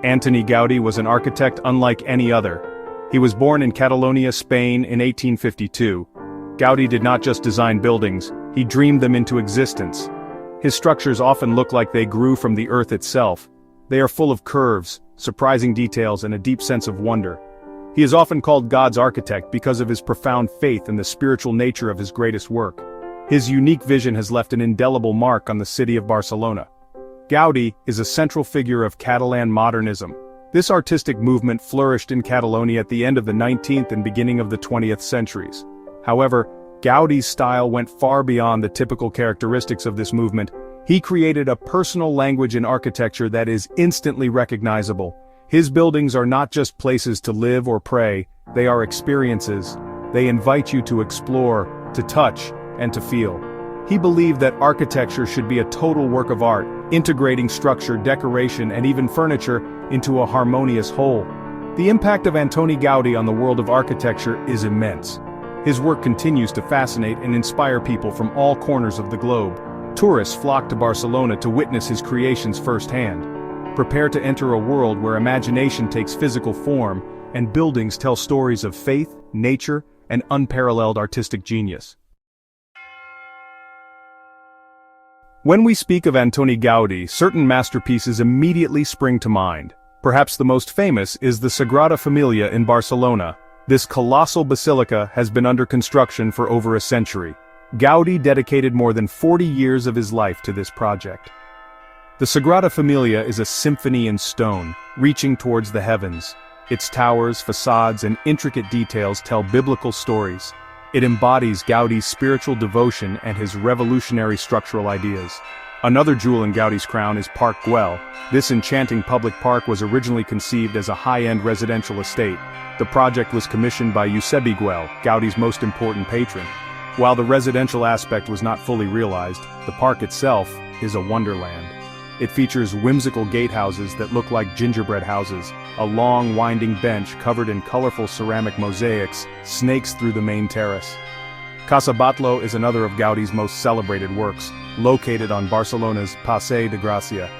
Antoni Gaudí was an architect unlike any other. He was born in Catalonia, Spain in 1852. Gaudí did not just design buildings, he dreamed them into existence. His structures often look like they grew from the earth itself. They are full of curves, surprising details, and a deep sense of wonder. He is often called God's architect because of his profound faith in the spiritual nature of his greatest work. His unique vision has left an indelible mark on the city of Barcelona. Gaudí is a central figure of Catalan modernism. This artistic movement flourished in Catalonia at the end of the 19th and beginning of the 20th centuries. However, Gaudí's style went far beyond the typical characteristics of this movement. He created a personal language in architecture that is instantly recognizable. His buildings are not just places to live or pray, they are experiences. They invite you to explore, to touch, and to feel. He believed that architecture should be a total work of art, integrating structure, decoration, and even furniture into a harmonious whole. The impact of Antoni Gaudí on the world of architecture is immense. His work continues to fascinate and inspire people from all corners of the globe. Tourists flock to Barcelona to witness his creations firsthand. Prepare to enter a world where imagination takes physical form, and buildings tell stories of faith, nature, and unparalleled artistic genius. When we speak of Antoni Gaudí, certain masterpieces immediately spring to mind. Perhaps the most famous is the Sagrada Familia in Barcelona. This colossal basilica has been under construction for over a century. Gaudí dedicated more than 40 years of his life to this project. The Sagrada Familia is a symphony in stone, reaching towards the heavens. Its towers, facades, and intricate details tell biblical stories. It embodies Gaudí's spiritual devotion and his revolutionary structural ideas. Another jewel in Gaudí's crown is Parc Güell. This enchanting public park was originally conceived as a high-end residential estate. The project was commissioned by Eusebi Güell, Gaudí's most important patron. While the residential aspect was not fully realized, the park itself is a wonderland. It features whimsical gatehouses that look like gingerbread houses. A long, winding bench covered in colorful ceramic mosaics snakes through the main terrace. Casa Batlló is another of Gaudí's most celebrated works, located on Barcelona's Passeig de Gràcia.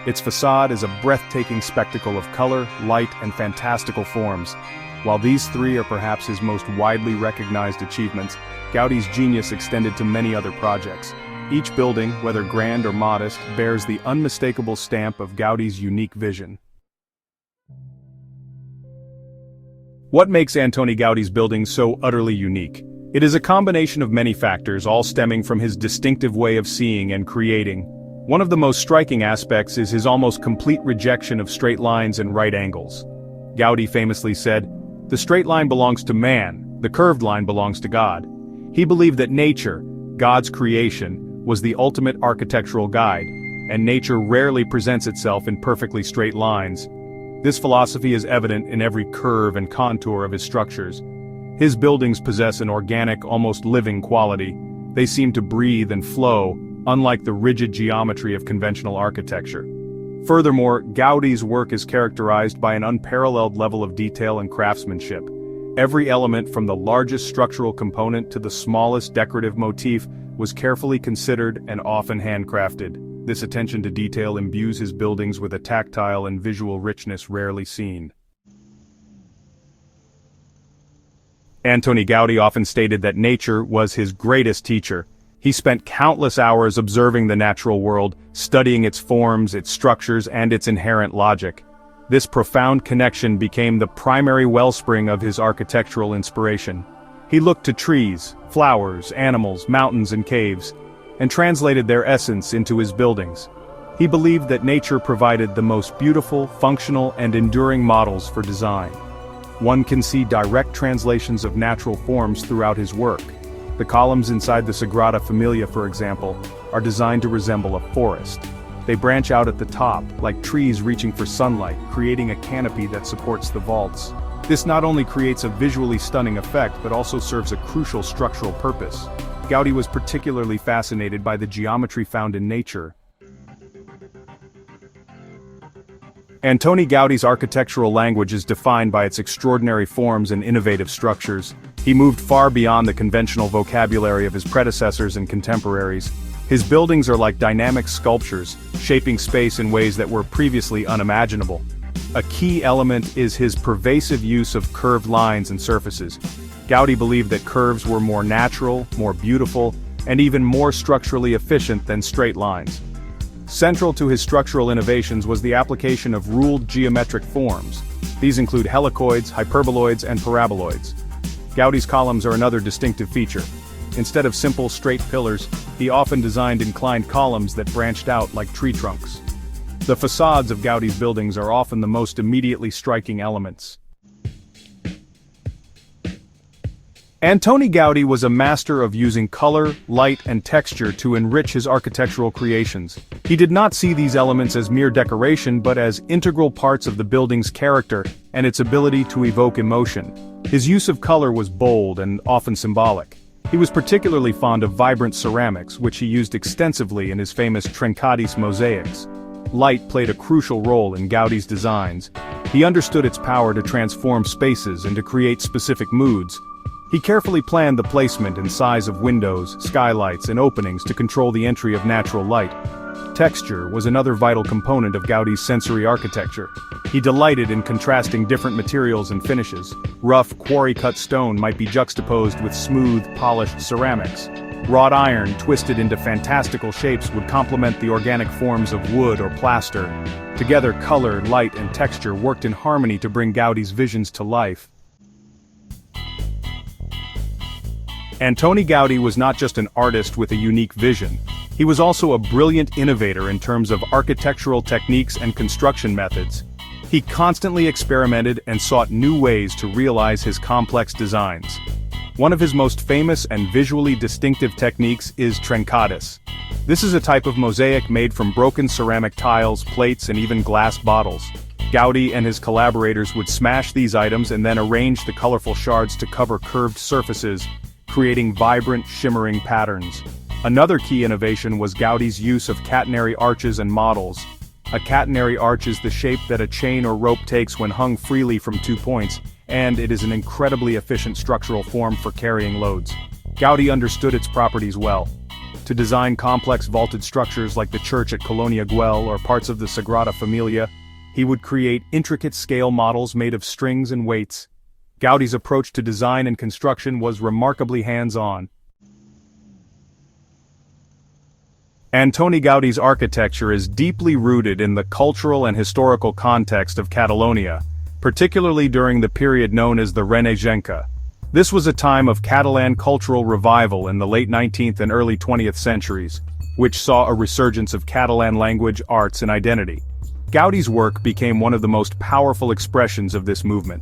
Its facade is a breathtaking spectacle of color, light, and fantastical forms. While these three are perhaps his most widely recognized achievements, Gaudí's genius extended to many other projects. Each building, whether grand or modest, bears the unmistakable stamp of Gaudí's unique vision. What makes Antoni Gaudí's buildings so utterly unique? It is a combination of many factors, all stemming from his distinctive way of seeing and creating. One of the most striking aspects is his almost complete rejection of straight lines and right angles. Gaudí famously said, "The straight line belongs to man, the curved line belongs to God." He believed that nature, God's creation, was the ultimate architectural guide, and nature rarely presents itself in perfectly straight lines. This philosophy is evident in every curve and contour of his structures. His buildings possess an organic, almost living quality. They seem to breathe and flow, unlike the rigid geometry of conventional architecture. Furthermore, Gaudí's work is characterized by an unparalleled level of detail and craftsmanship. Every element, from the largest structural component to the smallest decorative motif, was carefully considered and often handcrafted. This attention to detail imbues his buildings with a tactile and visual richness rarely seen. Antoni Gaudí often stated that nature was his greatest teacher. He spent countless hours observing the natural world, studying its forms, its structures, and its inherent logic. This profound connection became the primary wellspring of his architectural inspiration. He looked to trees, flowers, animals, mountains, and caves, and translated their essence into his buildings. He believed that nature provided the most beautiful, functional, and enduring models for design. One can see direct translations of natural forms throughout his work. The columns inside the Sagrada Familia, for example, are designed to resemble a forest. They branch out at the top, like trees reaching for sunlight, creating a canopy that supports the vaults. This not only creates a visually stunning effect, but also serves a crucial structural purpose. Gaudí was particularly fascinated by the geometry found in nature. Antoni Gaudí's architectural language is defined by its extraordinary forms and innovative structures. He moved far beyond the conventional vocabulary of his predecessors and contemporaries. His buildings are like dynamic sculptures, shaping space in ways that were previously unimaginable. A key element is his pervasive use of curved lines and surfaces. Gaudí believed that curves were more natural, more beautiful, and even more structurally efficient than straight lines. Central to his structural innovations was the application of ruled geometric forms. These include helicoids, hyperboloids, and paraboloids. Gaudí's columns are another distinctive feature. Instead of simple, straight pillars, he often designed inclined columns that branched out like tree trunks. The facades of Gaudí's buildings are often the most immediately striking elements. Antoni Gaudí was a master of using color, light, and texture to enrich his architectural creations. He did not see these elements as mere decoration but as integral parts of the building's character and its ability to evoke emotion. His use of color was bold and often symbolic. He was particularly fond of vibrant ceramics, which he used extensively in his famous Trencadis mosaics. Light played a crucial role in Gaudí's designs. He understood its power to transform spaces and to create specific moods. He carefully planned the placement and size of windows, skylights, and openings to control the entry of natural light. Texture was another vital component of Gaudí's sensory architecture. He delighted in contrasting different materials and finishes. Rough, quarry-cut stone might be juxtaposed with smooth, polished ceramics. Wrought iron, twisted into fantastical shapes, would complement the organic forms of wood or plaster. Together, color, light, and texture worked in harmony to bring Gaudí's visions to life. Antoni Gaudí was not just an artist with a unique vision. He was also a brilliant innovator in terms of architectural techniques and construction methods. He constantly experimented and sought new ways to realize his complex designs. One of his most famous and visually distinctive techniques is Trencadis. This is a type of mosaic made from broken ceramic tiles, plates, and even glass bottles. Gaudí and his collaborators would smash these items and then arrange the colorful shards to cover curved surfaces, creating vibrant, shimmering patterns. Another key innovation was Gaudí's use of catenary arches and models. A catenary arch is the shape that a chain or rope takes when hung freely from 2 points, and it is an incredibly efficient structural form for carrying loads. Gaudí understood its properties well. To design complex vaulted structures like the church at Colonia Güell or parts of the Sagrada Familia, he would create intricate scale models made of strings and weights. Gaudí's approach to design and construction was remarkably hands-on. Antoni Gaudí's architecture is deeply rooted in the cultural and historical context of Catalonia, particularly during the period known as the Renaixença. This was a time of Catalan cultural revival in the late 19th and early 20th centuries, which saw a resurgence of Catalan language, arts, and identity. Gaudí's work became one of the most powerful expressions of this movement.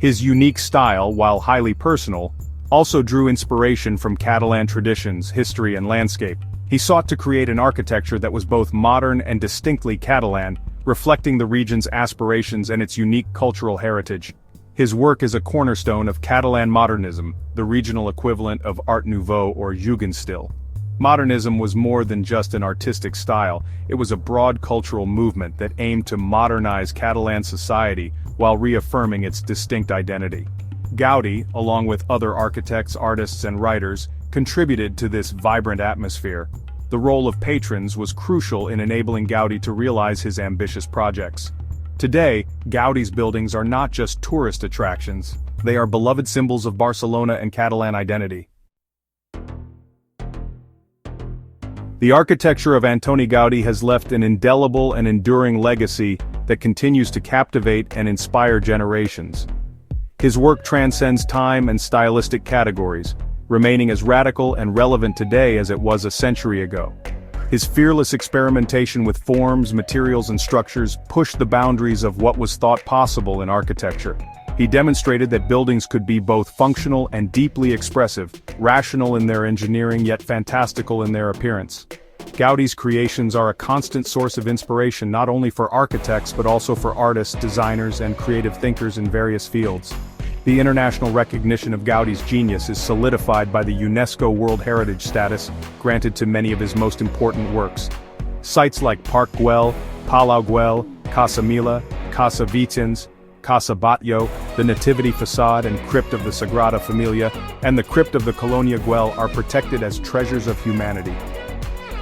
His unique style, while highly personal, also drew inspiration from Catalan traditions, history, and landscape. He sought to create an architecture that was both modern and distinctly Catalan, reflecting the region's aspirations and its unique cultural heritage. His work is a cornerstone of Catalan modernism, the regional equivalent of Art Nouveau or Jugendstil. Modernism was more than just an artistic style, it was a broad cultural movement that aimed to modernize Catalan society while reaffirming its distinct identity. Gaudí, along with other architects, artists, and writers, contributed to this vibrant atmosphere. The role of patrons was crucial in enabling Gaudí to realize his ambitious projects. Today, Gaudí's buildings are not just tourist attractions, they are beloved symbols of Barcelona and Catalan identity. The architecture of Antoni Gaudí has left an indelible and enduring legacy that continues to captivate and inspire generations. His work transcends time and stylistic categories, remaining as radical and relevant today as it was a century ago. His fearless experimentation with forms, materials, and structures pushed the boundaries of what was thought possible in architecture. He demonstrated that buildings could be both functional and deeply expressive, rational in their engineering yet fantastical in their appearance. Gaudí's creations are a constant source of inspiration not only for architects but also for artists, designers, and creative thinkers in various fields. The international recognition of Gaudí's genius is solidified by the UNESCO World Heritage status granted to many of his most important works. Sites like Parc Güell, Palau Güell, Casa Mila, Casa Vitens, Casa Batlló, the Nativity Facade and Crypt of the Sagrada Familia, and the Crypt of the Colonia Güell are protected as treasures of humanity.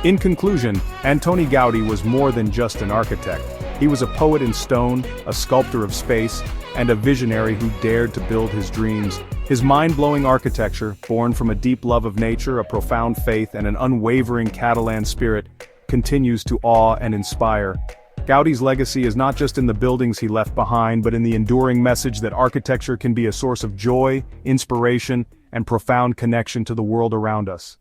In conclusion, Antoni Gaudí was more than just an architect. He was a poet in stone, a sculptor of space, and a visionary who dared to build his dreams. His mind-blowing architecture, born from a deep love of nature, a profound faith, and an unwavering Catalan spirit, continues to awe and inspire. Gaudí's legacy is not just in the buildings he left behind, but in the enduring message that architecture can be a source of joy, inspiration, and profound connection to the world around us.